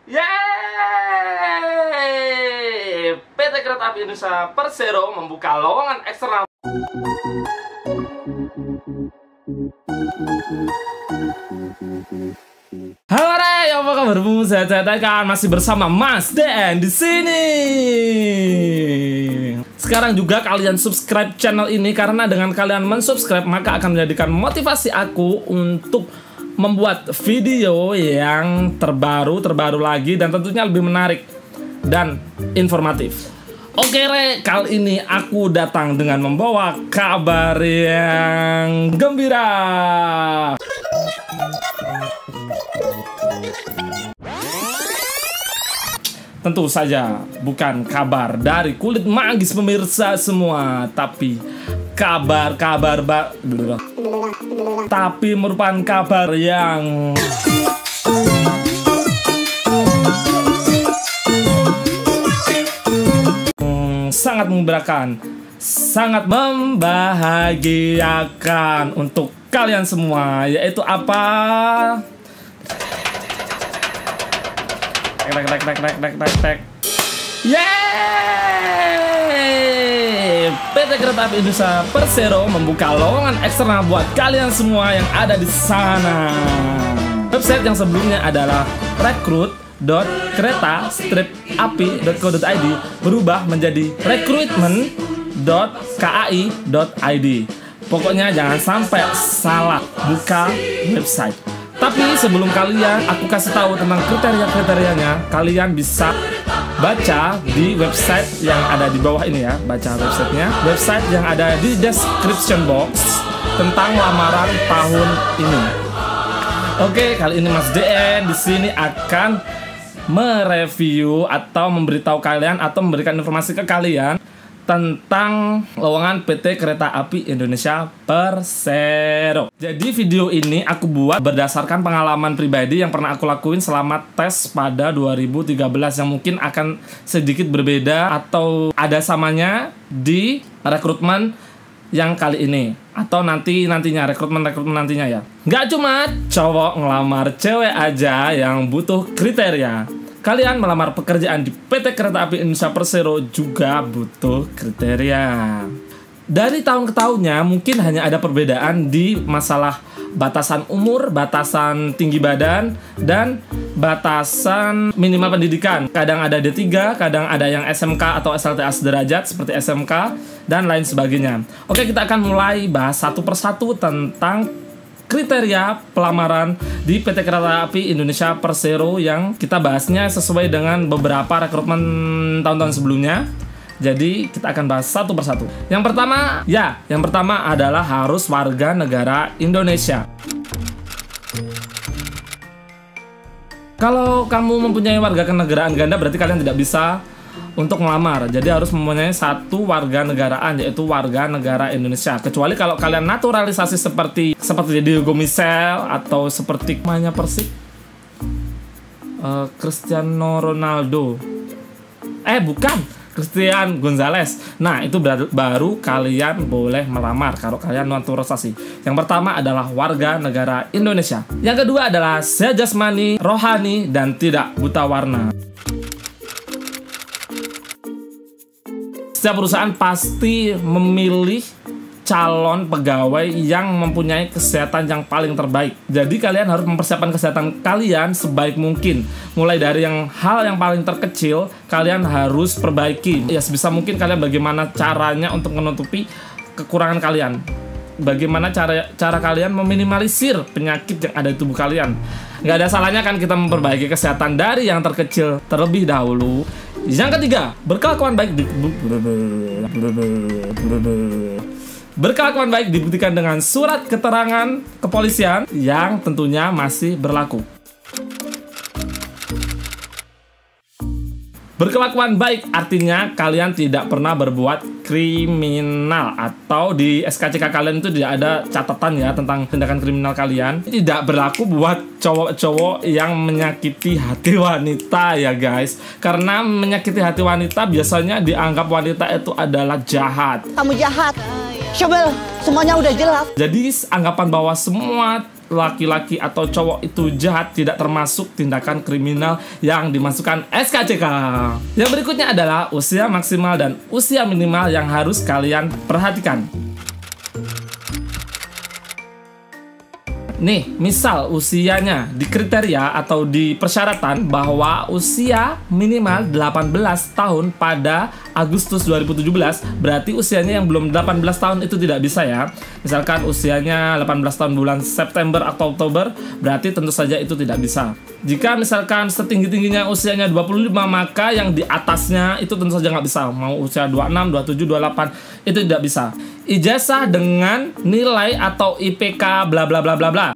Yeay! PT Kereta Api Indonesia Persero membuka lowongan eksternal. Halo Rey, apa kabarmu? Sehat-sehat kan? Masih bersama Mas DN di sini. Sekarang juga kalian subscribe channel ini karena dengan kalian mensubscribe maka akan menjadikan motivasi aku untuk membuat video yang terbaru lagi dan tentunya lebih menarik dan informatif. Oke Re, kali ini aku datang dengan membawa kabar yang gembira. Tentu saja bukan kabar dari kulit magis pemirsa semua, tapi tapi merupakan kabar yang sangat mengembirakan, sangat membahagiakan untuk kalian semua, yaitu apa? Yeay! PT Kereta Api Indonesia Persero membuka lowongan eksternal buat kalian semua yang ada di sana. Website yang sebelumnya adalah rekrut.kereta-api.co.id berubah menjadi recruitment.kai.id. Pokoknya jangan sampai salah buka website. Tapi sebelum kalian aku kasih tahu tentang kriteria-kriterianya, kalian bisa baca di website yang ada di bawah ini ya. Baca websitenya, website yang ada di description box tentang lamaran tahun ini. Oke, kali ini Mas DN di sini akan mereview atau memberitahu kalian atau memberikan informasi ke kalian tentang lowongan PT Kereta Api Indonesia Persero. Jadi video ini aku buat berdasarkan pengalaman pribadi yang pernah aku lakuin selama tes pada 2013 yang mungkin akan sedikit berbeda atau ada samanya di rekrutmen yang kali ini atau nantinya rekrutmen nantinya ya. Nggak cuma cowok ngelamar cewek aja yang butuh kriteria. Kalian melamar pekerjaan di PT Kereta Api Indonesia Persero juga butuh kriteria. Dari tahun ke tahunnya mungkin hanya ada perbedaan di masalah batasan umur, batasan tinggi badan, dan batasan minimal pendidikan. Kadang ada D3, kadang ada yang SMK atau SLTA sederajat seperti SMK, dan lain sebagainya. Oke, kita akan mulai bahas satu persatu tentang kriteria pelamaran di PT Kereta Api Indonesia Persero yang kita bahasnya sesuai dengan beberapa rekrutmen tahun-tahun sebelumnya. Jadi kita akan bahas satu persatu. Yang pertama adalah harus warga negara Indonesia. Kalau kamu mempunyai warga kenegaraan ganda berarti kalian tidak bisa untuk melamar. Jadi harus mempunyai satu warga negaraan, yaitu warga negara Indonesia. Kecuali kalau kalian naturalisasi seperti Diego Michel atau seperti namanya Persik, Cristiano Ronaldo. Bukan, Christian Gonzalez. Nah, itu baru kalian boleh melamar kalau kalian naturalisasi. Yang pertama adalah warga negara Indonesia. Yang kedua adalah sehat jasmani, rohani, dan tidak buta warna. Setiap perusahaan pasti memilih calon pegawai yang mempunyai kesehatan yang paling terbaik. Jadi kalian harus mempersiapkan kesehatan kalian sebaik mungkin. Mulai dari hal yang paling terkecil, kalian harus perbaiki. Ya sebisa mungkin kalian bagaimana caranya untuk menutupi kekurangan kalian. Bagaimana cara kalian meminimalisir penyakit yang ada di tubuh kalian. Nggak ada salahnya kan kita memperbaiki kesehatan dari yang terkecil terlebih dahulu. Yang ketiga, berkelakuan baik dibuktikan dengan surat keterangan kepolisian yang tentunya masih berlaku. Berkelakuan baik artinya kalian tidak pernah berbuat kriminal atau di SKCK kalian itu tidak ada catatan ya tentang tindakan kriminal kalian. Tidak berlaku buat cowok-cowok yang menyakiti hati wanita ya guys. Karena menyakiti hati wanita biasanya dianggap wanita itu adalah jahat. Kamu jahat. Coba semuanya udah jelas. Jadi anggapan bahwa semua laki-laki atau cowok itu jahat tidak termasuk tindakan kriminal yang dimasukkan SKCK. Yang berikutnya adalah usia maksimal dan usia minimal yang harus kalian perhatikan. Nih, misal usianya di kriteria atau di persyaratan bahwa usia minimal 18 tahun pada Agustus 2017, berarti usianya yang belum 18 tahun itu tidak bisa ya. Misalkan usianya 18 tahun bulan September atau Oktober, berarti tentu saja itu tidak bisa. Jika misalkan setinggi-tingginya usianya 25, maka yang di atasnya itu tentu saja nggak bisa. Mau usia 26, 27, 28, itu tidak bisa. Ijazah dengan nilai atau IPK bla bla bla bla bla.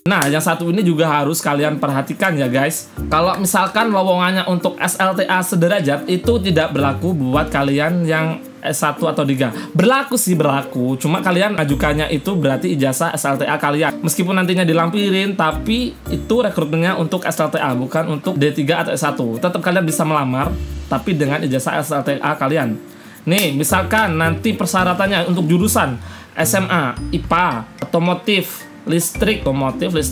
Nah, yang satu ini juga harus kalian perhatikan ya guys. Kalau misalkan lowongannya untuk SLTA sederajat itu tidak berlaku buat kalian yang S1 atau 3. Berlaku sih, berlaku. Cuma kalian ajukannya itu berarti ijazah SLTA kalian. Meskipun nantinya dilampirin, tapi itu rekrutmennya untuk SLTA, bukan untuk D3 atau S1. Tetap kalian bisa melamar, tapi dengan ijazah SLTA kalian. Nih, misalkan nanti persyaratannya untuk jurusan SMA, IPA, otomotif, listrik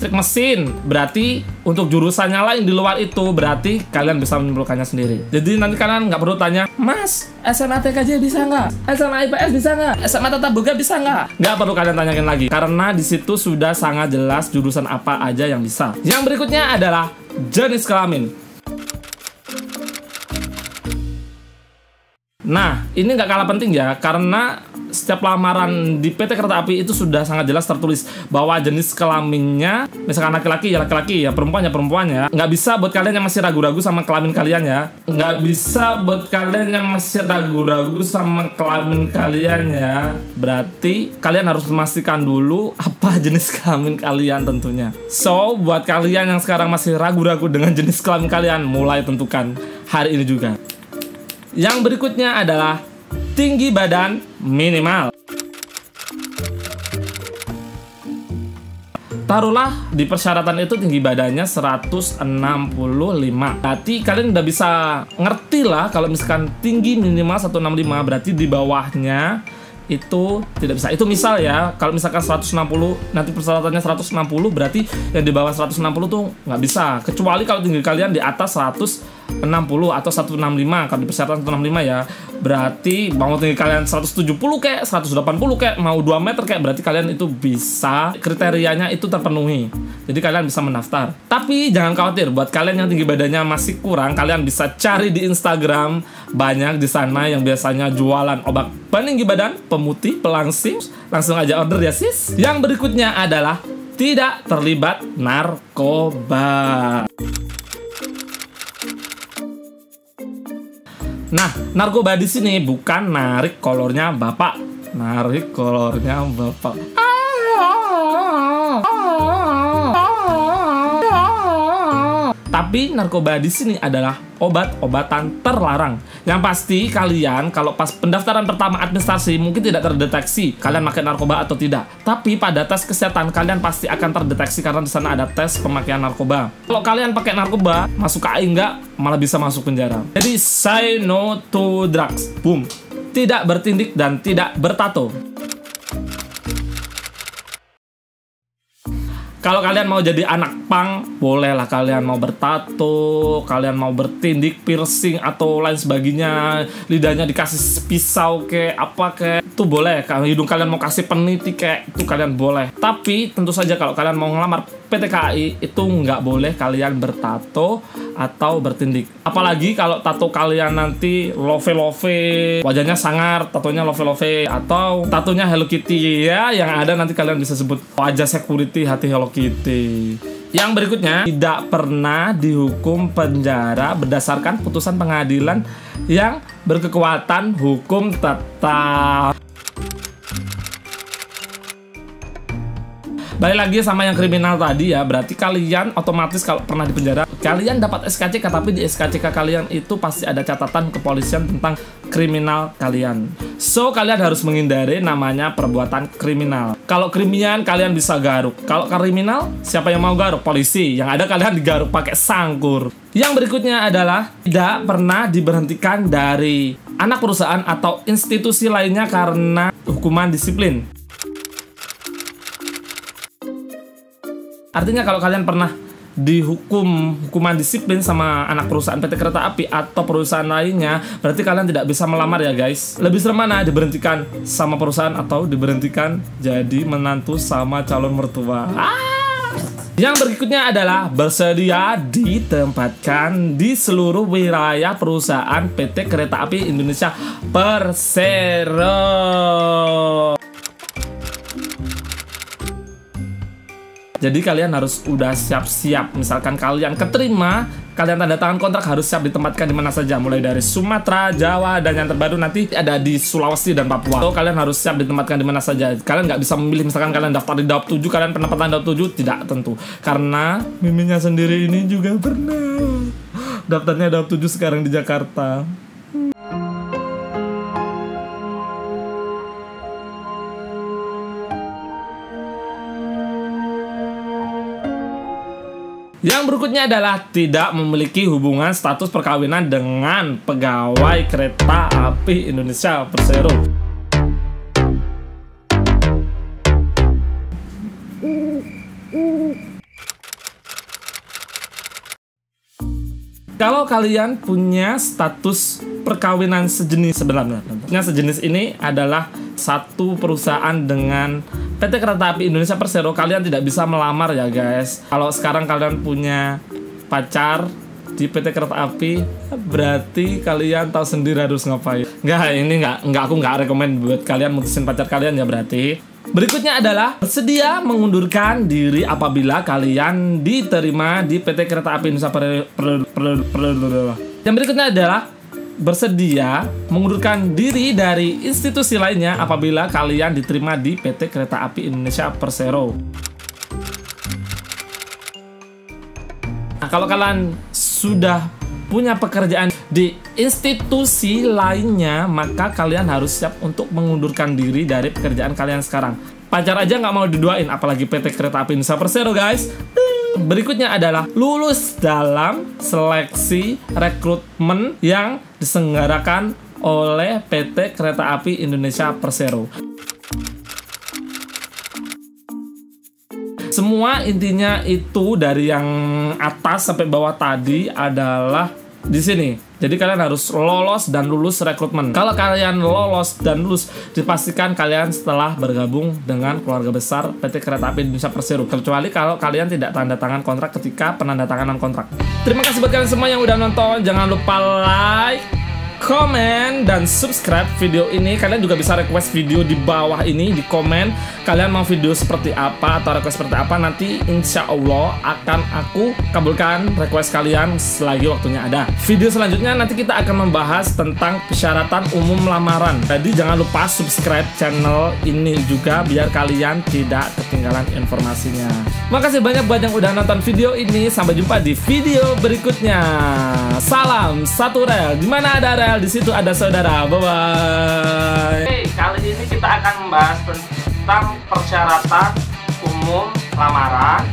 mesin, berarti untuk jurusannya lain di luar itu, berarti kalian bisa menyimpulkannya sendiri. Jadi nanti kalian nggak perlu tanya, Mas, SMA TKJ bisa nggak? SMA IPS bisa nggak? SMA Tata Boga bisa nggak? Nggak perlu kalian tanyakin lagi, karena di situ sudah sangat jelas jurusan apa aja yang bisa. Yang berikutnya adalah jenis kelamin. Nah, ini nggak kalah penting ya, karena setiap lamaran di PT Kereta Api itu sudah sangat jelas tertulis bahwa jenis kelaminnya, misalkan laki-laki ya, perempuan ya. Nggak bisa buat kalian yang masih ragu-ragu sama kelamin kalian ya. Nggak bisa buat kalian yang masih ragu-ragu sama kelamin kalian ya. Berarti kalian harus memastikan dulu apa jenis kelamin kalian tentunya. So, buat kalian yang sekarang masih ragu-ragu dengan jenis kelamin kalian, mulai tentukan hari ini juga. Yang berikutnya adalah tinggi badan minimal. Taruhlah di persyaratan itu tinggi badannya 165. Berarti kalian udah bisa ngerti lah kalau misalkan tinggi minimal 165, berarti di bawahnya itu tidak bisa. Itu misal ya, kalau misalkan 160, nanti persyaratannya 160, berarti yang di bawah 160 tuh nggak bisa. Kecuali kalau tinggi kalian di atas 160 atau 165, kalau di persyaratan 165 ya. Berarti mau tinggi kalian 170 kayak 180 kayak mau 2 meter kayak, berarti kalian itu bisa, kriterianya itu terpenuhi. Jadi kalian bisa mendaftar. Tapi jangan khawatir, buat kalian yang tinggi badannya masih kurang, kalian bisa cari di Instagram, banyak di sana yang biasanya jualan obat peninggi badan, pemutih, pelangsing. Langsung aja order ya sis. Yang berikutnya adalah tidak terlibat narkoba. Nah, narkoba di sini bukan narik kolornya bapak, narik kolornya bapak. Tapi narkoba di sini adalah obat-obatan terlarang. Yang pasti kalian kalau pas pendaftaran pertama administrasi mungkin tidak terdeteksi kalian pakai narkoba atau tidak. Tapi pada tes kesehatan kalian pasti akan terdeteksi karena di sana ada tes pemakaian narkoba. Kalau kalian pakai narkoba, masuk KAI enggak, malah bisa masuk penjara. Jadi say no to drugs. Boom. Tidak bertindik dan tidak bertato. Kalau kalian mau jadi anak punk, bolehlah kalian mau bertato, kalian mau bertindik, piercing, atau lain sebagainya. Lidahnya dikasih pisau kayak apa kayak, itu boleh. Kalau hidung kalian mau kasih peniti kayak, itu kalian boleh. Tapi tentu saja kalau kalian mau ngelamar PT KAI, itu nggak boleh kalian bertato atau bertindik. Apalagi kalau tato kalian nanti love-love, wajahnya sangar, tatonya love-love, atau tatonya Hello Kitty ya, yang ada nanti kalian bisa sebut wajah security hati Hello Kitty. Yang berikutnya, tidak pernah dihukum penjara berdasarkan putusan pengadilan yang berkekuatan hukum tetap. Balik lagi sama yang kriminal tadi ya, berarti kalian otomatis kalau pernah di penjara, kalian dapat SKCK, tapi di SKCK kalian itu pasti ada catatan kepolisian tentang kriminal kalian. So, kalian harus menghindari namanya perbuatan kriminal. Kalau kriminal, kalian bisa garuk. Kalau kriminal, siapa yang mau garuk? Polisi. Yang ada kalian digaruk pakai sangkur. Yang berikutnya adalah tidak pernah diberhentikan dari anak perusahaan atau institusi lainnya karena hukuman disiplin. Artinya kalau kalian pernah dihukum hukuman disiplin sama anak perusahaan PT Kereta Api atau perusahaan lainnya, berarti kalian tidak bisa melamar ya guys. Lebih serem mana, diberhentikan sama perusahaan atau diberhentikan jadi menantu sama calon mertua. Yang berikutnya adalah bersedia ditempatkan di seluruh wilayah perusahaan PT Kereta Api Indonesia Persero. Jadi kalian harus udah siap-siap. Misalkan kalian keterima, kalian tanda tangan kontrak, harus siap ditempatkan di mana saja. Mulai dari Sumatera, Jawa, dan yang terbaru nanti ada di Sulawesi dan Papua. So, kalian harus siap ditempatkan di mana saja. Kalian nggak bisa memilih, misalkan kalian daftar di Daop 7, kalian penempatan Daop 7, tidak tentu. Karena Miminnya sendiri ini juga pernah daftarnya Daop 7 sekarang di Jakarta. Yang berikutnya adalah tidak memiliki hubungan status perkawinan dengan pegawai Kereta Api Indonesia Persero. Kalau kalian punya status perkawinan sejenis, sebenarnya sejenis ini adalah satu perusahaan dengan PT Kereta Api Indonesia Persero, kalian tidak bisa melamar ya guys. Kalau sekarang kalian punya pacar di PT Kereta Api, berarti kalian tahu sendiri harus ngapain. Aku nggak rekomend buat kalian mutusin pacar kalian ya berarti. Berikutnya adalah bersedia mengundurkan diri apabila kalian diterima di PT Kereta Api Indonesia Persero. Yang berikutnya adalah bersedia mengundurkan diri dari institusi lainnya apabila kalian diterima di PT Kereta Api Indonesia Persero. Nah, kalau kalian sudah punya pekerjaan di institusi lainnya, maka kalian harus siap untuk mengundurkan diri dari pekerjaan kalian sekarang. Pacar aja nggak mau diduain, apalagi PT Kereta Api Indonesia Persero guys. Berikutnya adalah lulus dalam seleksi rekrutmen yang diselenggarakan oleh PT Kereta Api Indonesia Persero. Semua intinya itu dari yang atas sampai bawah tadi adalah di sini. Jadi kalian harus lolos dan lulus rekrutmen. Kalau kalian lolos dan lulus, dipastikan kalian setelah bergabung dengan keluarga besar PT Kereta Api Indonesia Persero. Kecuali kalau kalian tidak tanda tangan kontrak ketika penandatanganan kontrak. Terima kasih buat kalian semua yang udah nonton. Jangan lupa like, komen, dan subscribe video ini. Kalian juga bisa request video di bawah ini, di komen. Kalian mau video seperti apa atau request seperti apa, nanti insya Allah akan aku kabulkan request kalian selagi waktunya ada. Video selanjutnya nanti kita akan membahas tentang persyaratan umum lamaran. Jadi jangan lupa subscribe channel ini juga biar kalian tidak ketinggalan informasinya. Makasih banyak buat yang udah nonton video ini. Sampai jumpa di video berikutnya. Salam satu rel. Dimana ada rel, di situ ada saudara. Bye bye. Hey, kali ini kita akan membahas tentang persyaratan umum lamaran,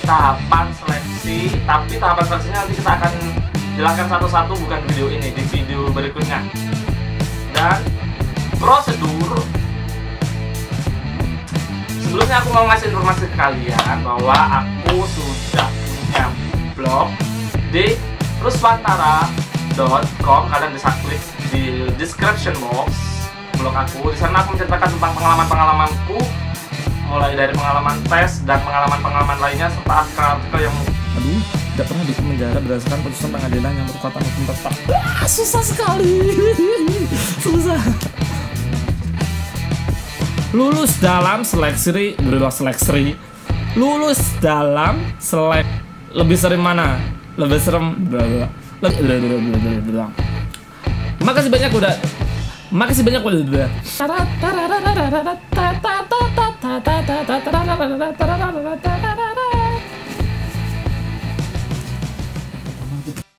tahapan seleksi. Tapi tahapan seleksinya nanti kita akan jelaskan satu-satu, bukan video ini, di video berikutnya. Dan prosedur. Sebelumnya aku mau ngasih informasi ke kalian bahwa aku sudah punya blog di ruswantara.com. Kalian bisa klik di description box blog aku. Di sana aku menceritakan tentang pengalaman-pengalamanku, mulai dari pengalaman tes dan pengalaman-pengalaman lainnya serta artikel-artikel yang tidak pernah di penjara berdasarkan putusan pengadilan yang berkekuatan hukum tetap. Susah sekali. Susah. Lulus dalam seleksi, lulus dalam lebih sering mana? Lebih serem. Makasih banyak udah.